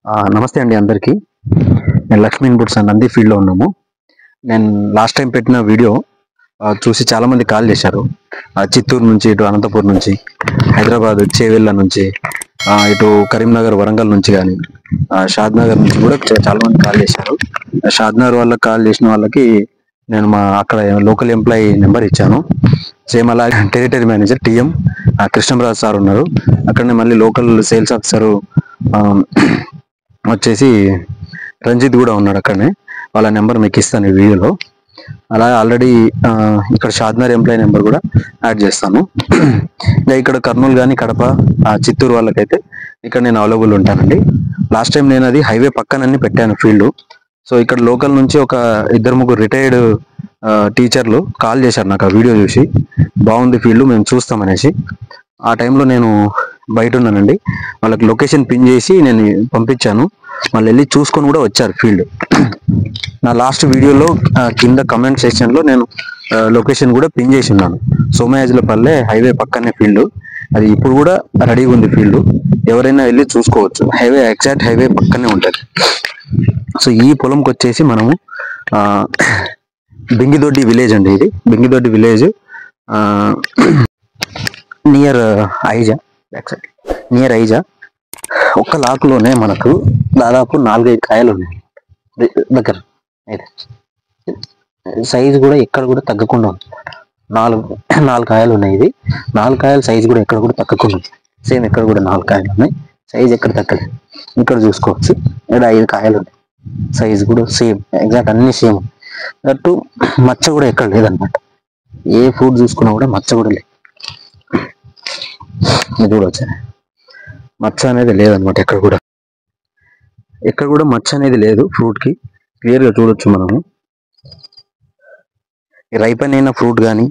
నమస్తే అండి అందరికీ. నేను లక్ష్మీ ఇన్పుట్స్ అండ్ నంది ఫీల్డ్లో ఉన్నాము. నేను లాస్ట్ టైం పెట్టిన వీడియో చూసి చాలామంది కాల్ చేశారు. చిత్తూరు నుంచి, ఇటు అనంతపూర్ నుంచి, హైదరాబాద్ చేవెళ్ళ నుంచి, ఇటు కరీంనగర్ వరంగల్ నుంచి కానీ, షాద్ నగర్ నుంచి కూడా చాలామంది కాల్ చేశారు. షాద్ నగర్ వాళ్ళకి కాల్ చేసిన వాళ్ళకి నేను మా అక్కడ లోకల్ ఎంప్లాయీ నెంబర్ ఇచ్చాను. సేమ్ అలాగే territory manager TM Krishnaraju sir ఉన్నారు. అక్కడనే మళ్ళీ లోకల్ సేల్స్ ఆఫీసరు వచ్చేసి రంజిత్ కూడా ఉన్నాడు అక్కడనే. వాళ్ళ నెంబర్ మీకు ఇస్తాను ఈ వీడియోలో. అలాగే ఆల్రెడీ ఇక్కడ షాద్నగర్ ఎంప్లాయీ నెంబర్ కూడా యాడ్ చేస్తాను. ఇంకా ఇక్కడ కర్నూలు కానీ, కడప, చిత్తూరు వాళ్ళకైతే ఇక్కడ నేను అవైలబుల్ ఉంటానండి. లాస్ట్ టైం నేను అది హైవే పక్కనన్నీ పెట్టాను ఫీల్డ్. సో ఇక్కడ లోకల్ నుంచి ఒక 2-3 రిటైర్డ్ టీచర్లు కాల్ చేశారు నాకు ఆ వీడియో చూసి. బాగుంది ఫీల్డ్, మేము చూస్తామనేసి. ఆ టైంలో నేను బయట ఉన్నానండి. వాళ్ళకి లొకేషన్ పిన్ చేసి నేను పంపించాను. వాళ్ళు వెళ్ళి చూసుకొని కూడా వచ్చారు ఫీల్డ్. నా లాస్ట్ వీడియోలో కింద కమెంట్ సెక్షన్లో నేను లొకేషన్ కూడా పిన్ చేసి ఉన్నాను. సోమయాజులపల్లె హైవే పక్కనే ఫీల్డ్. అది ఇప్పుడు కూడా రెడీగా ఉంది ఫీల్డ్. ఎవరైనా వెళ్ళి చూసుకోవచ్చు. హైవే ఎగ్జాక్ట్ హైవే పక్కనే ఉంటుంది. సో ఈ పొలంకి వచ్చేసి మనము బింగిదొడ్డి విలేజ్ అండి. ఇది Bingidoddi village near Ieeja. Near Ieeja. ఒక్క లాక్లోనే మనకు దాదాపు 4-5 కాయలు ఉన్నాయి దగ్గర. అయితే సైజు కూడా ఎక్కడ కూడా తగ్గకుండా ఉంది. 4 కాయలు ఉన్నాయి. ఇది 4 కాయల సైజు కూడా ఎక్కడ కూడా తగ్గకుండా ఉంది. సేమ్ ఎక్కడ కూడా 4 కాయలు ఉన్నాయి. సైజు ఎక్కడ తగ్గలేదు. ఇక్కడ చూసుకోవచ్చు. ఇక్కడ 5 కాయలు ఉన్నాయి. సైజు కూడా సేమ్, ఎగ్జాక్ట్ అన్ని సేమ్. అటు మచ్చ కూడా ఎక్కడ లేదనమాట. ఏ ఫ్రూట్ చూసుకున్నా కూడా మచ్చ కూడా లేదు. ఇది కూడా వచ్చాయి. మచ్చ అనేది లేదనమాట. ఎక్కడ కూడా మచ్చ అనేది లేదు ఫ్రూట్ కి. క్లియర్ గా చూడొచ్చు మనము. రైపన్ అయిన ఫ్రూట్ కానీ,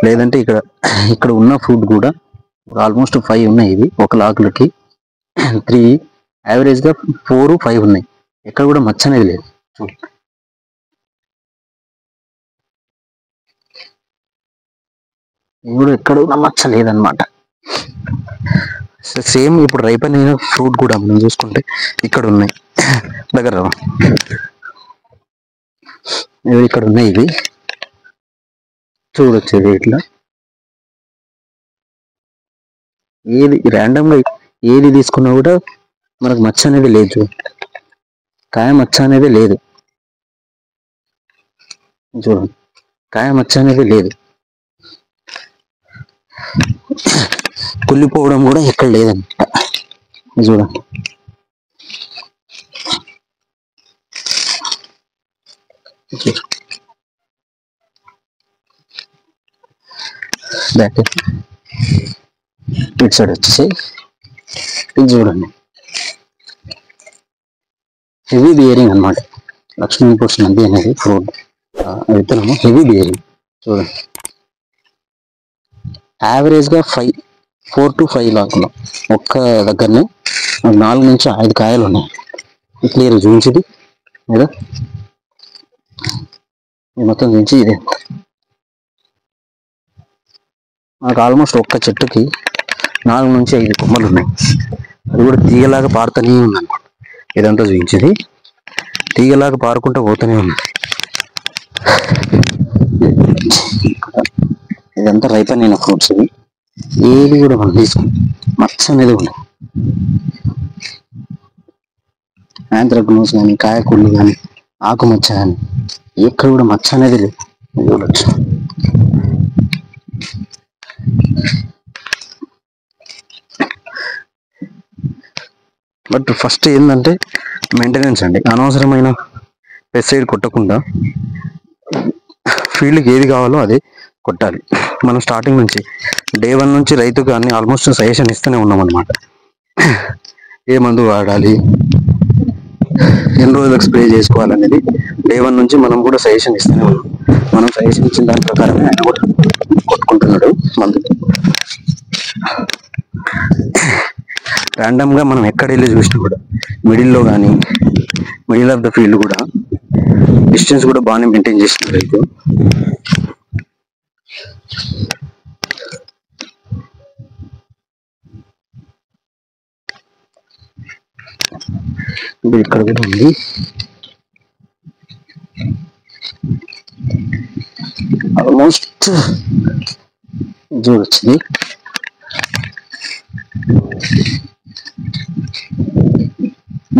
లేదంటే ఇక్కడ ఉన్న ఫ్రూట్ కూడా ఆల్మోస్ట్ 5 ఉన్నాయి. ఇవి ఒక లాకులకి 3, యావరేజ్ గా 4-5 ఉన్నాయి. ఎక్కడ కూడా మచ్చ అనేది లేదు. ఇది కూడా ఎక్కడ కూడా మచ్చ లేదనమాట. సేమ్ ఇప్పుడు రైపన్ అయిన ఫ్రూట్ కూడా మనం చూసుకుంటే ఇక్కడ ఉన్నాయి దగ్గర. ఇక్కడ ఉన్నాయి. ఇవి చూడొచ్చు. ఇట్లా ఏది ర్యాండమ్ గా ఏది తీసుకున్నా కూడా మనకు మచ్చ అనేది లేదు. కాయ మచ్చ అనేది లేదు. చూడండి, కాయ మచ్చ అనేది లేదు. కుళ్ళిపోవడం కూడా ఎక్కడ లేదన్నమాట. చూడండి, బ్యాక్ ఇటు సైడ్ వచ్చేసి ఇది చూడండి. హెవీ బియరింగ్ అనమాట. లక్ష్మీ ఇన్పుట్స్ నంది అనేది ఫ్రూట్ విత్తనము హెవీ బియరింగ్. చూడండి, యావరేజ్ గా 4-5 లాకులు ఒక్క దగ్గరనే 4-5 కాయలు ఉన్నాయి. క్లియర్ చూపించింది లేదా? మొత్తం చూపించి ఇదే మనకు ఆల్మోస్ట్ ఒక్క చెట్టుకి 4-5 కొమ్మలు ఉన్నాయి. అది కూడా తీగలాగా పారుతూనే ఉందన్నమాట. ఇదంతా చూపించింది తీగలాగా పారుకుంటూ పోతూనే ఉంది. ఇదంతా రైపన్ అయిన ఫ్రూట్స్. ఇవి ఏది కూడా మనం తీసుకుంటాం మచ్చ అనేది ఉండదు. యాంథ్రాక్నోస్ కానీ, కాయకుళ్ళు కానీ, ఆకుమచ్చ కానీ ఎక్కడ కూడా మచ్చ అనేది లేదు. చూడొచ్చు. బట్ ఫస్ట్ ఏంటంటే మెయింటెనెన్స్ అండి. అనవసరమైన పెస్టిసైడ్ కొట్టకుండా ఫీల్డ్కి ఏది కావాలో అదే కొట్టాలి. మనం స్టార్టింగ్ నుంచి డే 1 నుంచి రైతుకు అన్ని ఆల్మోస్ట్ సజెషన్ ఇస్తూనే ఉన్నాం అనమాట. ఏ మందు వాడాలి, ఎన్ని రోజులకు స్ప్రే చేసుకోవాలనేది డే 1 నుంచి మనం కూడా సజెషన్ ఇస్తూనే ఉన్నాం. మనం సజెషన్ ఇచ్చిన దాని ప్రకారమే ఆయన కూడా కొట్టుకుంటున్నాడు మందు. ర్యాండమ్ గా మనం ఎక్కడ వెళ్ళి చూసినా కూడా మిడిల్లో కానీ, మిడిల్ ఆఫ్ ద ఫీల్డ్ కూడా డిస్టెన్స్ కూడా బాగానే మెయింటైన్ చేస్తున్నారు రైతు. ఇప్పుడు ఇక్కడ కూడా ఉంది. ఆల్మోస్ట్ వచ్చింది.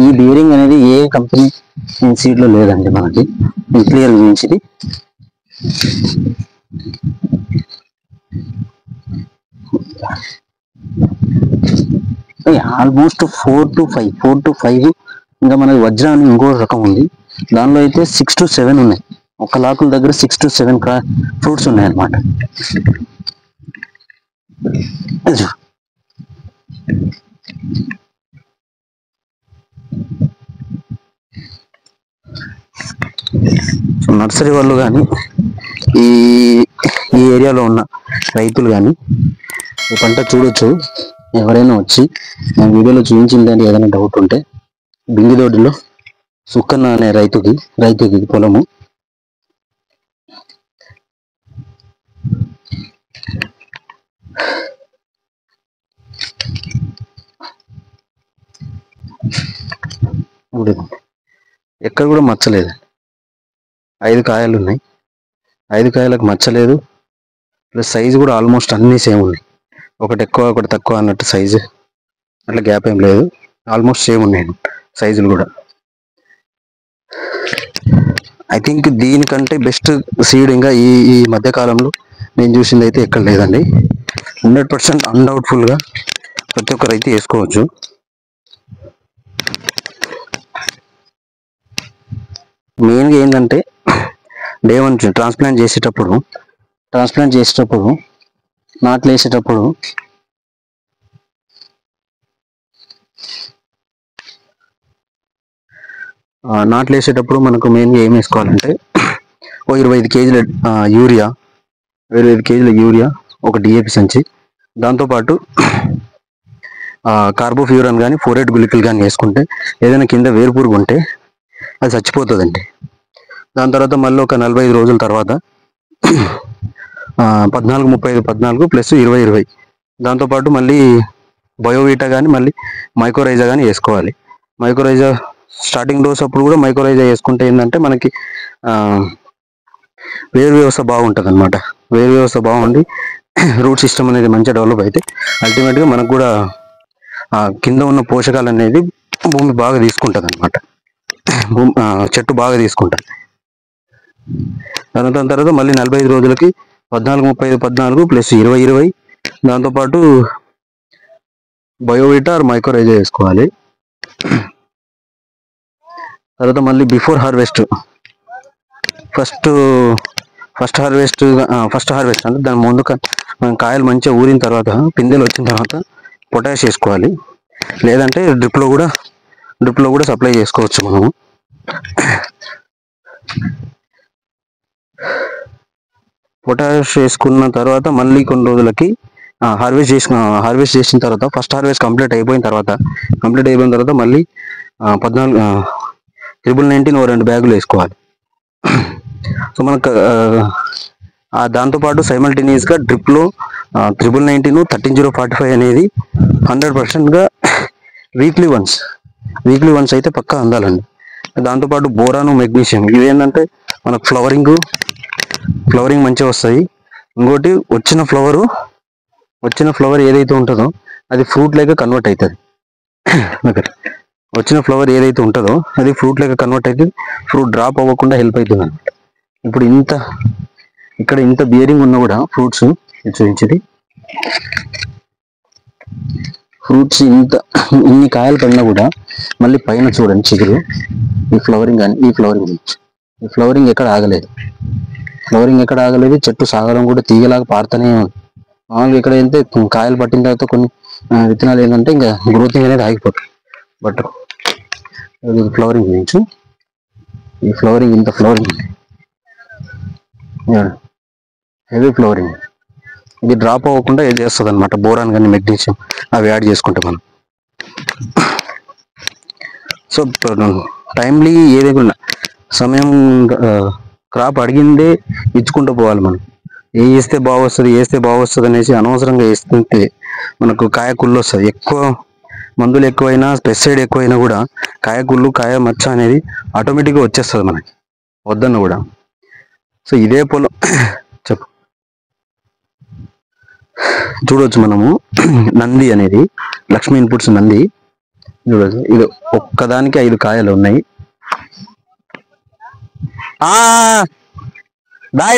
ఈ బేరింగ్ అనేది ఏ కంపెనీ సీడ్ లో లేదండి మనకి, క్లియర్ చూపించింది. ఆల్మోస్ట్ 4 to 5 ఇంకా మనకి వజ్రా అని ఇంకో రకం ఉంది, దానిలో అయితే 6 to 7 ఉన్నాయి. ఒక లాకుల దగ్గర 6 to 7 ఫ్రూట్స్ ఉన్నాయి అన్నమాట. నర్సరీ వాళ్ళు కానీ ఈ ఏరియాలో ఉన్న రైతులు కానీ ఈ పంట చూడొచ్చు. ఎవరైనా వచ్చి నా వీడియోలో చూపించిందని ఏదైనా డౌట్ ఉంటే బింగిదోడిలో సుక్కన్న అనే రైతుకి పొలము. ఎక్కడ కూడా మచ్చలేదు. 5 కాయలు ఉన్నాయి, 5 కాయలకు మచ్చలేదు. ప్లస్ సైజు కూడా ఆల్మోస్ట్ అన్నీ సేమ్ ఉన్నాయి. ఒకటి ఎక్కువ ఒకటి తక్కువ అన్నట్టు సైజు అట్లా గ్యాప్ ఏం లేదు, ఆల్మోస్ట్ సేమ్ ఉన్నాయి సైజులు కూడా. ఐ థింక్ దీనికంటే బెస్ట్ సీడ్ ఇంకా ఈ మధ్య కాలంలో నేను చూసింది అయితే ఎక్కడ లేదండి. 100% అన్డౌట్ఫుల్గా ప్రతి ఒక్క రైతు వేసుకోవచ్చు. మెయిన్గా ఏంటంటే డే 1 ట్రాన్స్ప్లాంట్ చేసేటప్పుడు నాట్లు వేసేటప్పుడు మనకు మెయిన్గా ఏం వేసుకోవాలంటే ఓ 25 కేజీల యూరియా, 25 కేజీల యూరియా, ఒక డిఏపి సంచి, దాంతోపాటు కార్బోఫ్యూరాన్ కానీ 4-8 గుళికలు కానీ వేసుకుంటే ఏదైనా కింద వేరుపురుగు ఉంటే అది చచ్చిపోతుందండి. దాని తర్వాత మళ్ళీ ఒక 45 రోజుల తర్వాత 14-35-14 ప్లస్ 20-20, దాంతోపాటు మళ్ళీ బయోవీటా కానీ మళ్ళీ మైకోరైజా కానీ వేసుకోవాలి. మైకోరైజా స్టార్టింగ్ డోస్ అప్పుడు కూడా మైకోరైజా వేసుకుంటే ఏంటంటే మనకి వేరు వ్యవస్థ బాగుంటుంది అన్నమాట. వేరు వ్యవస్థ బాగుండి రూట్ సిస్టమ్ అనేది మంచిగా డెవలప్ అయితే అల్టిమేట్గా మనకు కూడా కింద ఉన్న పోషకాలు అనేది భూమి బాగా తీసుకుంటుంది అన్నమాట. చెట్టు బాగా తీసుకుంటుంది. దాని తర్వాత మళ్ళీ 45 రోజులకి 14-35-14 ప్లస్ 20-20, దాంతోపాటు బయోవీటా ఆర్ మైకోరైజా వేసుకోవాలి. తర్వాత మళ్ళీ బిఫోర్ హార్వెస్ట్ ఫస్ట్ హార్వెస్ట్ అంటే దాని ముందు మనం కాయలు మంచిగా ఊరిన తర్వాత పిందెలు వచ్చిన తర్వాత పొటాష్ వేసుకోవాలి. లేదంటే డ్రిప్లో కూడా సప్లై చేసుకోవచ్చు మనము. పొటాష్ వేసుకున్న తర్వాత మళ్ళీ కొన్ని రోజులకి హార్వెస్ట్ చేసిన తర్వాత ఫస్ట్ హార్వెస్ట్ కంప్లీట్ అయిపోయిన తర్వాత మళ్ళీ 19 ఓ 2 బ్యాగులు వేసుకోవాలి. సో మనకు దాంతోపాటు సైమల్టేనియస్గా డ్రిప్లో 19 13-045 అనేది 100%గా వీక్లీ వన్స్ అయితే పక్కా అందాలండి. దాంతోపాటు బోరాను, మెగ్నీషియం, ఇవి ఏంటంటే మనకు ఫ్లవరింగ్ మంచిగా వస్తాయి. ఇంకోటి వచ్చిన ఫ్లవర్ ఏదైతే ఉంటుందో అది ఫ్రూట్ లేక కన్వర్ట్ అవుతుంది. వచ్చిన ఫ్లవర్ ఏదైతే ఉంటుందో అది ఫ్రూట్ లేక కన్వర్ట్ అయితే ఫ్రూట్ డ్రాప్ అవ్వకుండా హెల్ప్ అవుతుంది అన్నమాట. ఇప్పుడు ఇక్కడ ఇంత బియరింగ్ ఉన్నా కూడా ఫ్రూట్స్ చూపించింది. ఫ్రూట్స్ ఇన్ని కాయలు పడినా కూడా మళ్ళీ పైన చూడండి చిగురు. ఈ ఫ్లవరింగ్ ఎక్కడ ఆగలేదు. చెట్టు సాగడం కూడా తీగలాగా పారుతూనే ఉంది. మామూలుగా ఇక్కడ అయితే కాయలు పట్టిన తర్వాత కొన్ని విత్తనాలు ఏంటంటే ఇంకా గ్రోతింగ్ అనేది ఆగిపోతుంది. బట్ ఫ్లవరింగ్ గురించి ఇంత ఫ్లవరింగ్ హెవీ ఫ్లవరింగ్, ఇది డ్రాప్ అవ్వకుండా ఏది చేస్తుంది అనమాట. బోరాన్ కానీ మెగ్నీషియం అవి యాడ్ చేసుకుంటే మనం సో టైమ్లీ ఏదైనా సమయం క్రాప్ అడిగిందే ఇచ్చుకుంటూ పోవాలి. మనం వేస్తే బాగొస్తుంది అనేసి అనవసరంగా వేస్తుంటే మనకు కాయ కుళ్ళు వస్తుంది. మందులు ఎక్కువైనా పెస్టిసైడ్ ఎక్కువైనా కూడా కాయ కుళ్ళు కాయ మచ్చ అనేది ఆటోమేటిక్గా వచ్చేస్తుంది మనకి వద్దన్న కూడా. సో ఇదే పొలం చెప్పు చూడవచ్చు మనము నంది అనేది లక్ష్మీ ఇన్పుట్స్ నంది చూడవచ్చు. ఇది ఒక్కదానికి 5 కాయలు ఉన్నాయి. బాయ్.